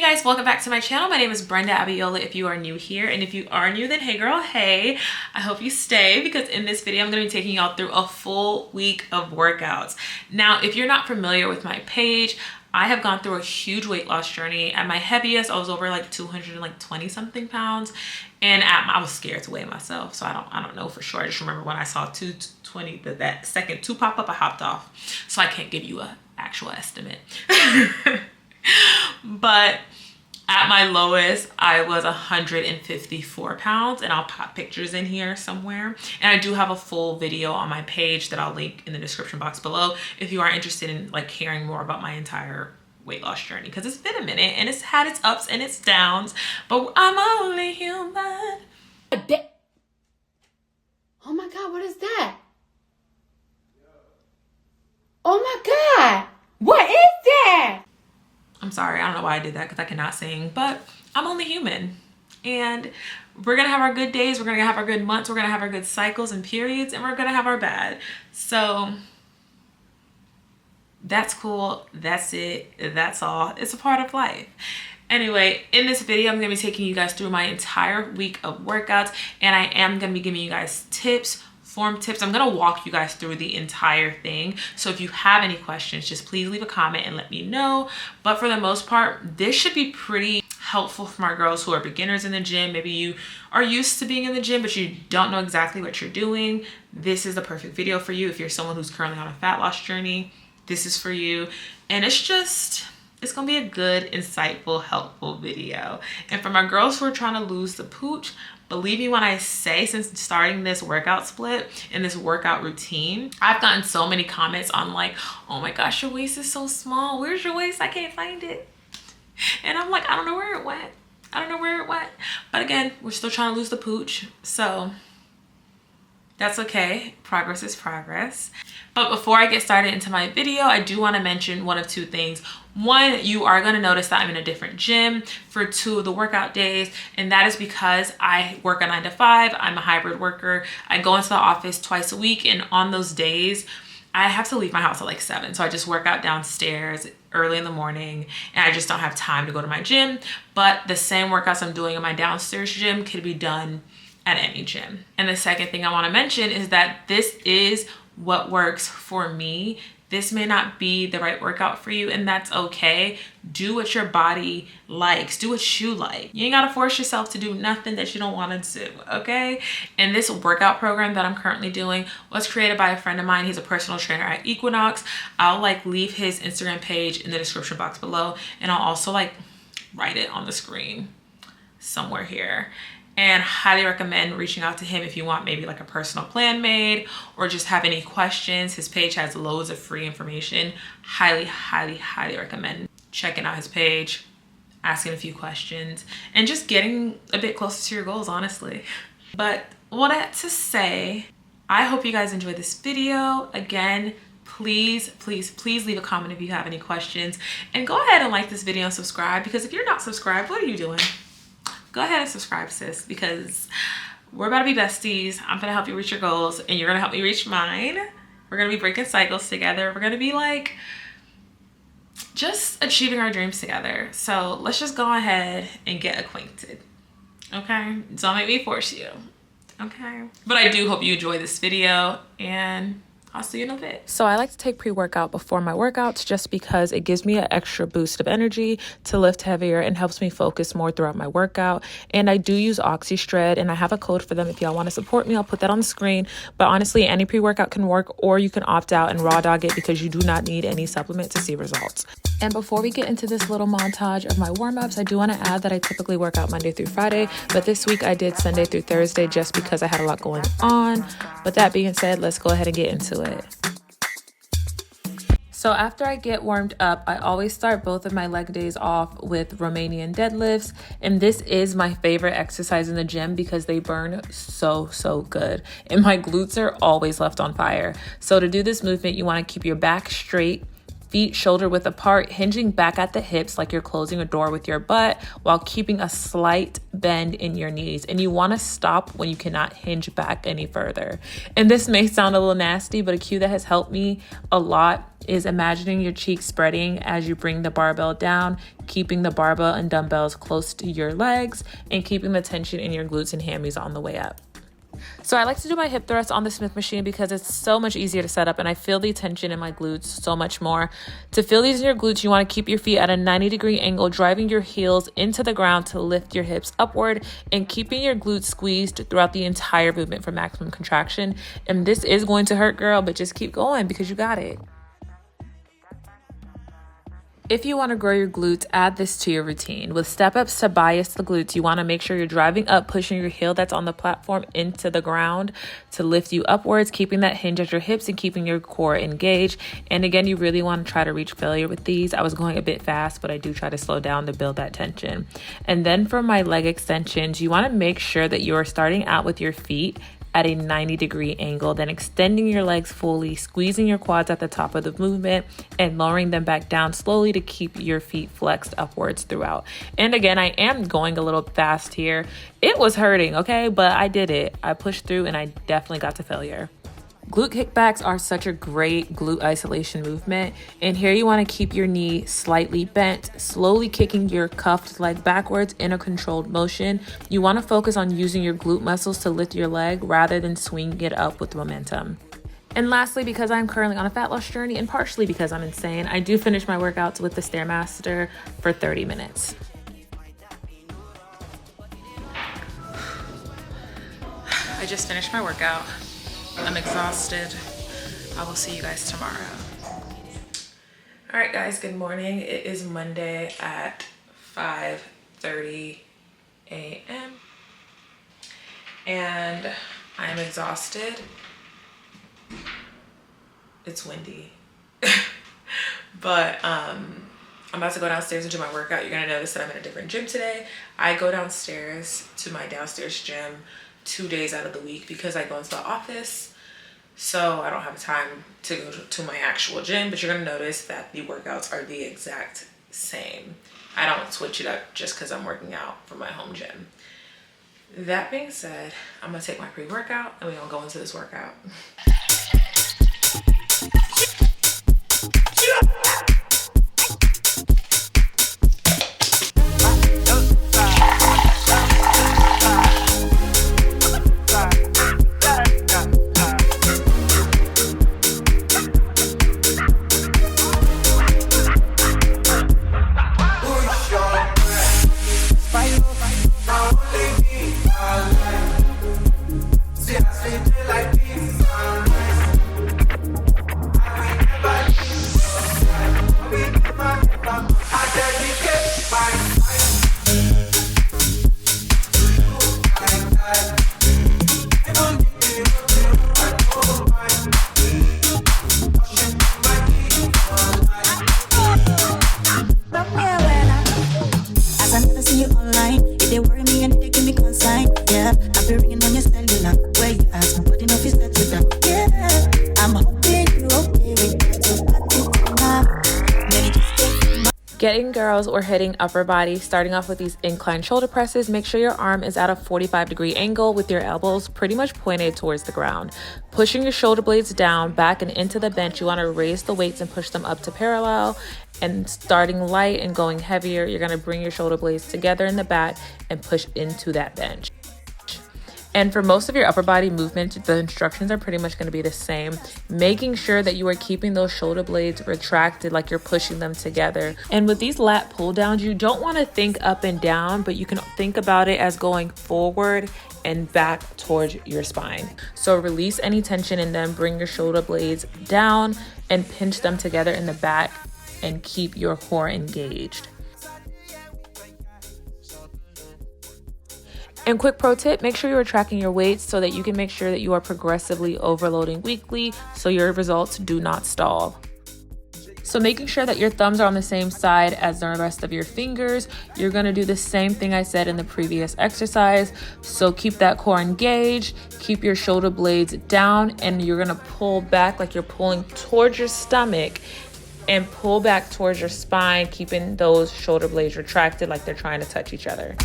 guys, welcome back to my channel. My name is Brenda Abiola if you are new here, and if you are new, then hey girl, hey. I hope you stay because in this video I'm going to be taking y'all through a full week of workouts. Now, if you're not familiar with my page, I have gone through a huge weight loss journey. At my heaviest, I was over like 220 something pounds, and I was scared to weigh myself, so I don't know for sure. I just remember when I saw 220, that second 2 pop up, I hopped off, so I can't give you an actual estimate. But at my lowest, I was 154 pounds, and I'll pop pictures in here somewhere. And I do have a full video on my page that I'll link in the description box below if you are interested in like hearing more about my entire weight loss journey, because it's been a minute and it's had its ups and its downs, but I'm only human. Oh my God, what is that? Oh my God, what is that? I'm sorry, I don't know why I did that because I cannot sing, but I'm only human. And we're gonna have our good days, we're gonna have our good months, we're gonna have our good cycles and periods, and we're gonna have our bad. So that's cool, that's it, that's all. It's a part of life. Anyway, in this video, I'm gonna be taking you guys through my entire week of workouts, and I am gonna be giving you guys tips, form tips. I'm gonna walk you guys through the entire thing. So if you have any questions, just please leave a comment and let me know. But for the most part, this should be pretty helpful for my girls who are beginners in the gym. Maybe you are used to being in the gym, but you don't know exactly what you're doing. This is the perfect video for you. If you're someone who's currently on a fat loss journey, this is for you. And it's gonna be a good, insightful, helpful video. And for my girls who are trying to lose the pooch, believe me when I say, since starting this workout split and this workout routine, I've gotten so many comments on like, oh my gosh, your waist is so small. Where's your waist? I can't find it. And I'm like, I don't know where it went. I don't know where it went. But again, we're still trying to lose the pooch. So that's okay. Progress is progress. But before I get started into my video, I do want to mention one of two things. One, you are going to notice that I'm in a different gym for 2 of the workout days, and that is because I work a 9 to 5. I'm a hybrid worker. I go into the office twice a week, and on those days, I have to leave my house at like 7. So I just work out downstairs early in the morning, and I just don't have time to go to my gym. But the same workouts I'm doing in my downstairs gym could be done at any gym. And the second thing I want to mention is that this is what works for me. This may not be the right workout for you, and that's okay. Do what your body likes. Do what you like. You ain't gotta force yourself to do nothing that you don't want to do, okay? And this workout program that I'm currently doing was created by a friend of mine. He's a personal trainer at Equinox. I'll like leave his Instagram page in the description box below, and I'll also like write it on the screen somewhere here. And highly recommend reaching out to him if you want maybe like a personal plan made or just have any questions. His page has loads of free information. Highly, highly, highly recommend checking out his page, asking a few questions, and just getting a bit closer to your goals, honestly. But all that to say, I hope you guys enjoyed this video. Again, please, please, please leave a comment if you have any questions. And go ahead and like this video and subscribe, because if you're not subscribed, what are you doing? Go ahead and subscribe, sis, because we're about to be besties. I'm gonna help you reach your goals, and you're gonna help me reach mine. We're gonna be breaking cycles together. We're gonna be like just achieving our dreams together. So let's just go ahead and get acquainted, okay? Don't make me force you, okay? But I do hope you enjoy this video, and I'll see you in a bit. So I like to take pre-workout before my workouts just because it gives me an extra boost of energy to lift heavier and helps me focus more throughout my workout. And I do use OxyStred, and I have a code for them if y'all want to support me. I'll put that on the screen. But honestly, any pre-workout can work, or you can opt out and raw dog it because you do not need any supplement to see results. And before we get into this little montage of my warm-ups, I do want to add that I typically work out Monday through Friday, but this week I did Sunday through Thursday just because I had a lot going on. But that being said, let's go ahead and get into it. So after I get warmed up, I always start both of my leg days off with Romanian deadlifts. And this is my favorite exercise in the gym because they burn so good. And my glutes are always left on fire. So to do this movement, you want to keep your back straight feet shoulder width apart, hinging back at the hips like you're closing a door with your butt while keeping a slight bend in your knees. And you want to stop when you cannot hinge back any further. And this may sound a little nasty, but a cue that has helped me a lot is imagining your cheeks spreading as you bring the barbell down, keeping the barbell and dumbbells close to your legs and keeping the tension in your glutes and hammies on the way up. So I like to do my hip thrusts on the Smith machine because it's so much easier to set up and I feel the tension in my glutes so much more. To feel these in your glutes, you want to keep your feet at a 90-degree angle, driving your heels into the ground to lift your hips upward and keeping your glutes squeezed throughout the entire movement for maximum contraction. And this is going to hurt, girl, but just keep going because you got it. If you want to grow your glutes, add this to your routine. With step-ups to bias the glutes, you want to make sure you're driving up, pushing your heel that's on the platform into the ground to lift you upwards, keeping that hinge at your hips and keeping your core engaged. And again, you really want to try to reach failure with these. I was going a bit fast, but I do try to slow down to build that tension. And then for my leg extensions, you want to make sure that you are starting out with your feet at a 90-degree angle, then extending your legs fully, squeezing your quads at the top of the movement and lowering them back down slowly to keep your feet flexed upwards throughout. And again, I am going a little fast here. It was hurting, okay, but I did it. I pushed through and I definitely got to failure. Glute kickbacks are such a great glute isolation movement. And here you want to keep your knee slightly bent, slowly kicking your cuffed leg backwards in a controlled motion. You want to focus on using your glute muscles to lift your leg rather than swinging it up with momentum. And lastly, because I'm currently on a fat loss journey and partially because I'm insane, I do finish my workouts with the Stairmaster for 30 minutes. I just finished my workout. I'm exhausted. I will see you guys tomorrow. All right, guys, good morning. It is Monday at 5:30 a.m. and I'm exhausted. It's windy. But I'm about to go downstairs and do my workout. You're gonna notice that I'm in a different gym today. I go downstairs to my downstairs gym 2 days out of the week because I go into the office, so I don't have time to go to my actual gym. But you're gonna notice that the workouts are the exact same. I don't switch it up just because I'm working out from my home gym. That being said, I'm gonna take my pre-workout and we're gonna go into this workout. Getting girls or hitting upper body, starting off with these inclined shoulder presses. Make sure your arm is at a 45-degree angle with your elbows pretty much pointed towards the ground. Pushing your shoulder blades down, back and into the bench, you want to raise the weights and push them up to parallel. And starting light and going heavier, you're going to bring your shoulder blades together in the back and push into that bench. And for most of your upper body movement, the instructions are pretty much going to be the same, making sure that you are keeping those shoulder blades retracted like you're pushing them together. And with these lat pull downs, you don't want to think up and down, but you can think about it as going forward and back towards your spine. So release any tension in them, bring your shoulder blades down and pinch them together in the back and keep your core engaged. And quick pro tip, make sure you are tracking your weights so that you can make sure that you are progressively overloading weekly so your results do not stall. So making sure that your thumbs are on the same side as the rest of your fingers, you're gonna do the same thing I said in the previous exercise. So keep that core engaged, keep your shoulder blades down, and you're gonna pull back like you're pulling towards your stomach and pull back towards your spine, keeping those shoulder blades retracted like they're trying to touch each other.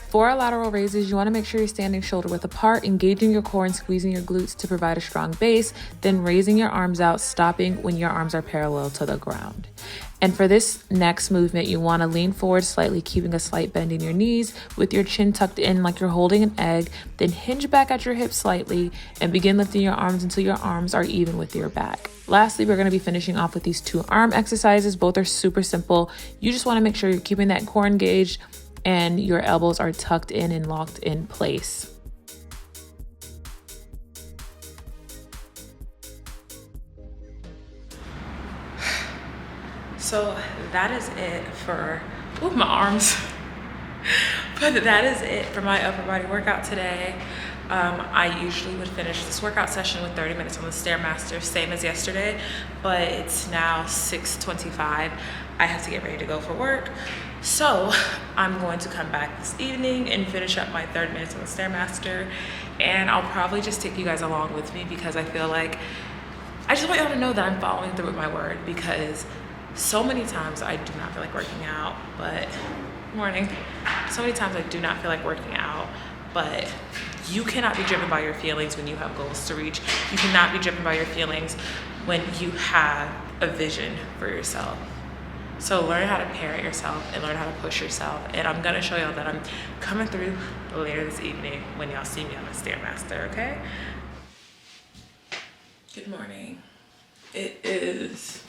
For our lateral raises, you want to make sure you're standing shoulder width apart, engaging your core and squeezing your glutes to provide a strong base, then raising your arms out, stopping when your arms are parallel to the ground. And for this next movement, you want to lean forward slightly, keeping a slight bend in your knees with your chin tucked in like you're holding an egg, then hinge back at your hips slightly and begin lifting your arms until your arms are even with your back. Lastly, we're going to be finishing off with these 2 arm exercises. Both are super simple. You just want to make sure you're keeping that core engaged and your elbows are tucked in and locked in place. So that is it for, my arms. But that is it for my upper body workout today. I usually would finish this workout session with 30 minutes on the Stairmaster, same as yesterday, but it's now 6:25. I have to get ready to go for work. So I'm going to come back this evening and finish up my 30 minutes on the Stairmaster. And I'll probably just take you guys along with me because I feel like, I just want y'all to know that I'm following through with my word, because so many times I do not feel like working out, but so many times I do not feel like working out, but you cannot be driven by your feelings when you have goals to reach. You cannot be driven by your feelings when you have a vision for yourself. So learn how to parent yourself and learn how to push yourself. And I'm gonna show y'all that I'm coming through later this evening when y'all see me on the Stairmaster, okay? Good morning. It is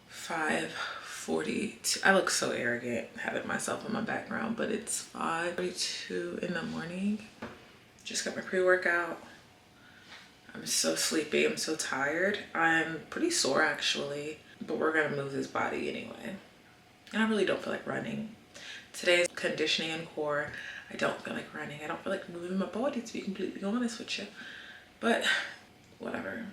5:42. I look so arrogant having myself in my background, but it's 5:42 in the morning. Just got my pre-workout. I'm so sleepy, I'm so tired. I'm pretty sore actually, but we're gonna move this body anyway. And I really don't feel like running. Today's conditioning and core. I don't feel like running. I don't feel like moving my body, to be completely honest with you. But whatever.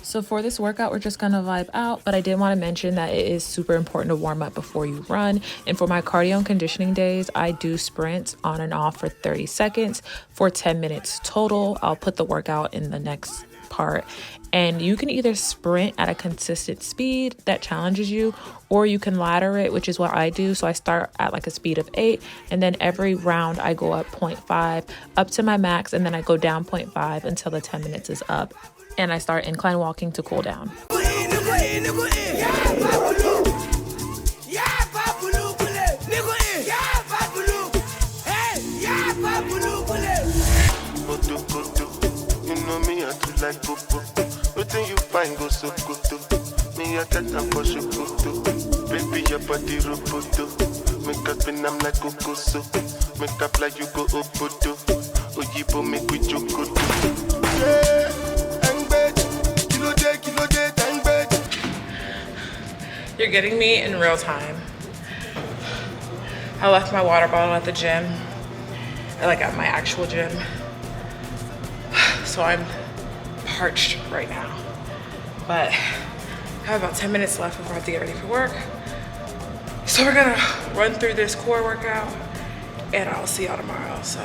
So for this workout, we're just gonna vibe out, but I did want to mention that it is super important to warm up before you run. And for my cardio and conditioning days, I do sprints on and off for 30 seconds for 10 minutes total. I'll put the workout in the next part. And you can either sprint at a consistent speed that challenges you, or you can ladder it, which is what I do. So I start at like a speed of 8, and then every round I go up 0.5 up to my max, and then I go down 0.5 until the 10 minutes is up. And I start incline walking to cool down. Like popo, nothing you find go so good. Me I get them for shukuto. Baby your body roboto. Make up and I'm like kokoso. Make up like you go obodo. Oyibo make we jokoto. Yeah, angbed. Kilo day, angbed. You're getting me in real time. I left my water bottle at the gym. Like at my actual gym. So I'm parched right now, but I have about 10 minutes left before I have to get ready for work. So we're gonna run through this core workout and I'll see y'all tomorrow. So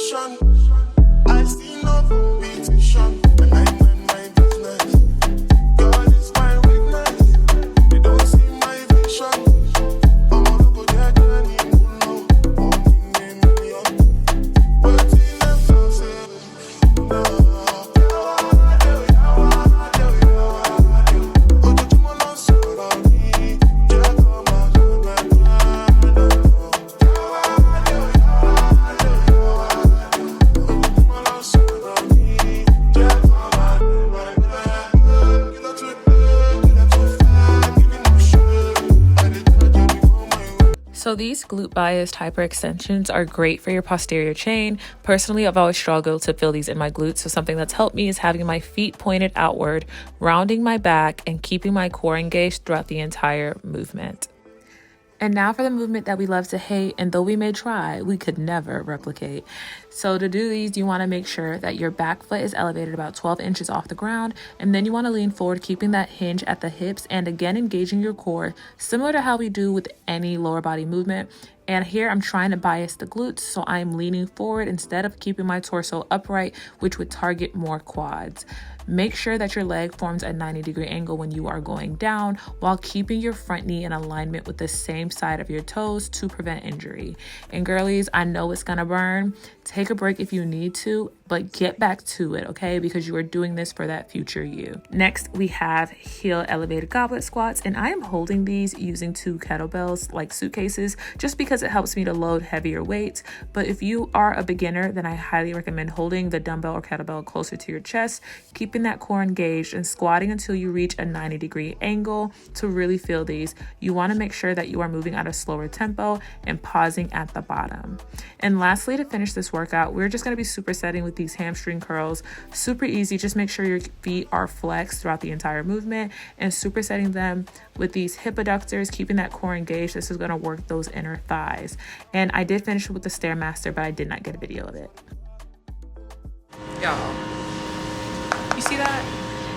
position. I see no competition, and I mind my business. God is my witness. They don't see my vision. I'm a local journey, no, million. But in them closet, no. So these glute biased hyperextensions are great for your posterior chain. Personally, I've always struggled to feel these in my glutes, so something that's helped me is having my feet pointed outward, rounding my back, and keeping my core engaged throughout the entire movement. And now for the movement that we love to hate, and though we may try, we could never replicate. So to do these, you want to make sure that your back foot is elevated about 12 inches off the ground, and then you want to lean forward, keeping that hinge at the hips, and again engaging your core, similar to how we do with any lower body movement. And here I'm trying to bias the glutes, so I'm leaning forward instead of keeping my torso upright, which would target more quads. Make sure that your leg forms a 90-degree angle when you are going down, while keeping your front knee in alignment with the same side of your toes to prevent injury. And girlies, I know it's gonna burn. Take a break if you need to, but get back to it, okay? Because you are doing this for that future you. Next, we have heel elevated goblet squats, and I am holding these using 2 kettlebells like suitcases, just because it helps me to load heavier weights. But if you are a beginner, then I highly recommend holding the dumbbell or kettlebell closer to your chest, keeping that core engaged and squatting until you reach a 90-degree angle to really feel these. You want to make sure that you are moving at a slower tempo and pausing at the bottom. And lastly, to finish this workout, we're just going to be supersetting with these hamstring curls. Super easy. Just make sure your feet are flexed throughout the entire movement, and supersetting them with these hip adductors, keeping that core engaged. This is going to work those inner thighs. And I did finish with the Stairmaster, but I did not get a video of it. Y'all, you see that?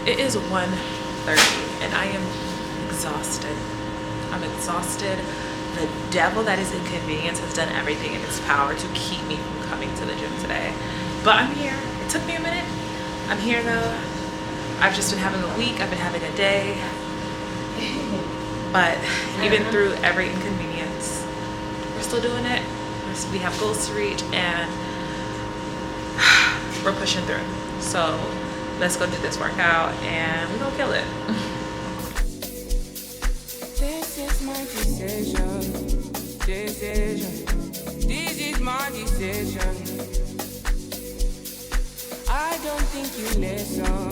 It is 1:30 and I am exhausted. I'm exhausted. The devil that is inconvenience has done everything in its power to keep me from coming to the gym today. But I'm here. It took me a minute. I'm here though. I've just been having a week. I've been having a day. But even through every inconvenience, we're still doing it. We have goals to reach and we're pushing through. So let's go do this workout and we're gonna kill it. This is my decision. This is my decision. I don't think you listen.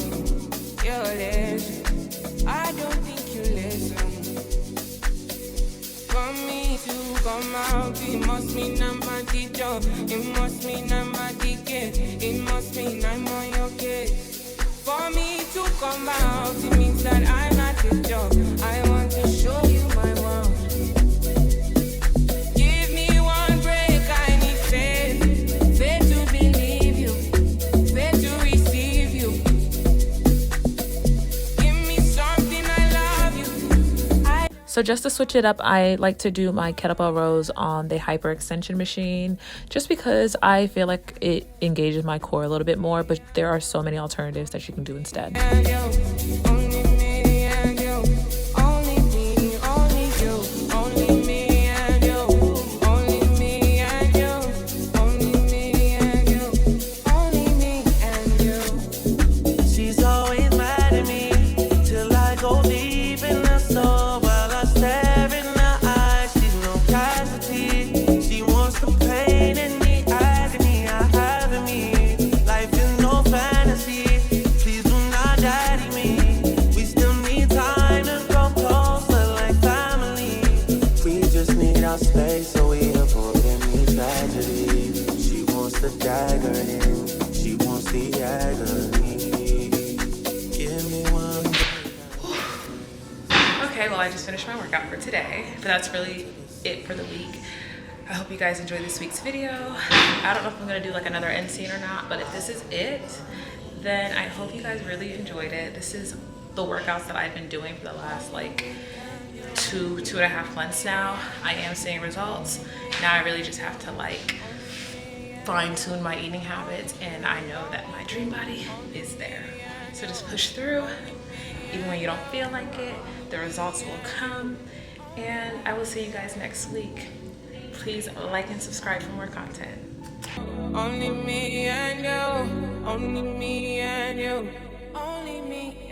You listen. I don't think you listen. For me to come out, it must mean I'm a teacher. It must mean I'm a ticket. It must mean I'm on your case. For me to come out, it means that I'm not a teacher. I want to show you my world. Give me one break, I need faith. Faith to believe you, faith to receive you. Give me something, I love you. So just to switch it up, I like to do my kettlebell rows on the hyperextension machine, just because I feel like it engages my core a little bit more, but there are so many alternatives that you can do instead. And you, only me and you, only me, only you, only me and you, only me and you, only me and you, only me and you. She's always mad at me till I go deep in the soul. While I stare in her eyes, she's no casualty. She wants the pain in me, agony I have in me. Life is no fantasy. Please do not daddy me. We still need time to grow closer like family. We just need our space so we avoid any tragedy. She wants the dagger in. She wants the agony. Give me one. Okay, well, I just finished my workout for today, but that's really it for the week. I hope you guys enjoyed this week's video. I don't know if I'm gonna do like another end scene or not, but if this is it, then I hope you guys really enjoyed it. This is the workouts that I've been doing for the last like two and a half months now. I am seeing results. Now I really just have to like fine-tune my eating habits, and I know that my dream body is there. So just push through. Even when you don't feel like it, the results will come. And I will see you guys next week. Please like and subscribe for more content. Only me and you, only me and you, only me.